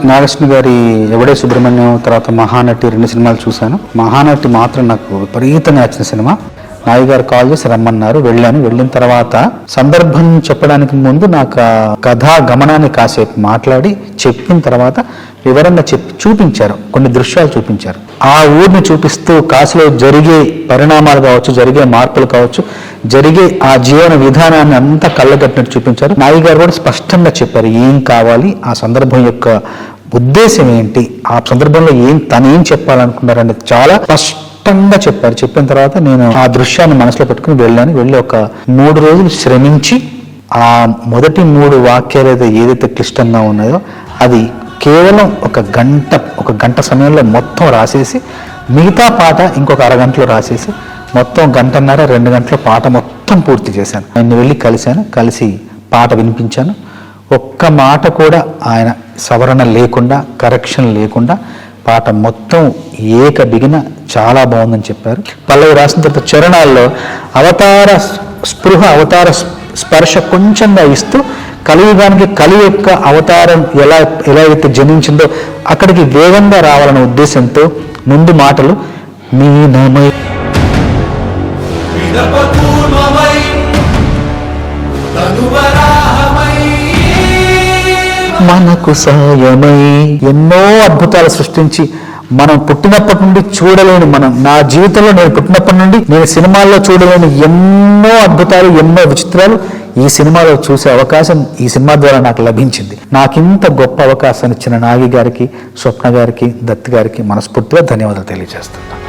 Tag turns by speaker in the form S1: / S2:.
S1: నాగేశ్వర గారి ఎవడే సుబ్రహ్మణ్యం తర్వాత మహానటి 2 సినిమాలు చూశాను. మహానటి మాత్రం నాకు విపరీతంగా నచ్చిన సినిమా. నాయి గారు కాల్ చేసి రమ్మన్నారు, వెళ్ళాను. వెళ్ళిన తర్వాత సందర్భం చెప్పడానికి ముందు నాకు కథా గమనాన్ని కాసేపు మాట్లాడి చెప్పిన తర్వాత వివరంగా చూపించారు, కొన్ని దృశ్యాలు చూపించారు. ఆ ఊరిని చూపిస్తూ కాశీలో జరిగే పరిణామాలు కావచ్చు, జరిగే మార్పులు కావచ్చు, జరిగే ఆ జీవన విధానాన్ని అంతా కళ్ళగట్టినట్టు చూపించారు. నాయి గారు కూడా స్పష్టంగా చెప్పారు ఏం కావాలి, ఆ సందర్భం యొక్క ఉద్దేశం ఏంటి, ఆ సందర్భంలో తను ఏం చెప్పాలనుకున్నారనేది చాలా స్పష్టంగా చెప్పారు. చెప్పిన తర్వాత నేను ఆ దృశ్యాన్ని మనసులో పెట్టుకుని వెళ్ళాను. వెళ్ళి ఒక 3 రోజులు శ్రమించి ఆ మొదటి 3 వాక్యాలు ఏదైతే క్లిష్టంగా ఉన్నాయో అది కేవలం ఒక గంట సమయంలో మొత్తం రాసేసి, మిగతా పాట ఇంకొక అరగంటలో రాసేసి మొత్తం 1.5-2 గంటల పాట మొత్తం పూర్తి చేశాను. ఆయన వెళ్ళి కలిసి పాట వినిపించాను. ఒక్క మాట కూడా ఆయన సవరణ లేకుండా, కరెక్షన్ లేకుండా పాట మొత్తం ఏక బిగిన చాలా బాగుందని చెప్పారు. పల్లవి రాసిన తర్వాత చరణాల్లో అవతార స్పృహ, అవతార స్పర్శ కొంచెంగా ఇస్తూ కలియుగానికి కలి యొక్క అవతారం ఎలా అయితే జనించిందో అక్కడికి వేగంగా రావాలనే ఉద్దేశంతో ముందు మాటలు మీనమై మనకు సాయమై ఎన్నో అద్భుతాలు సృష్టించి మనం పుట్టినప్పటి నుండి చూడలేని, నా జీవితంలో నేను పుట్టినప్పటి నుండి నేను సినిమాల్లో చూడలేని ఎన్నో అద్భుతాలు, ఎన్నో విచిత్రాలు ఈ సినిమాలో చూసే అవకాశం ఈ సినిమా ద్వారా నాకు లభించింది. నాకింత గొప్ప అవకాశాన్ని ఇచ్చిన నాగి గారికి, స్వప్న గారికి, దత్ గారికి మనస్ఫూర్తిగా ధన్యవాదాలు తెలియజేస్తున్నాను.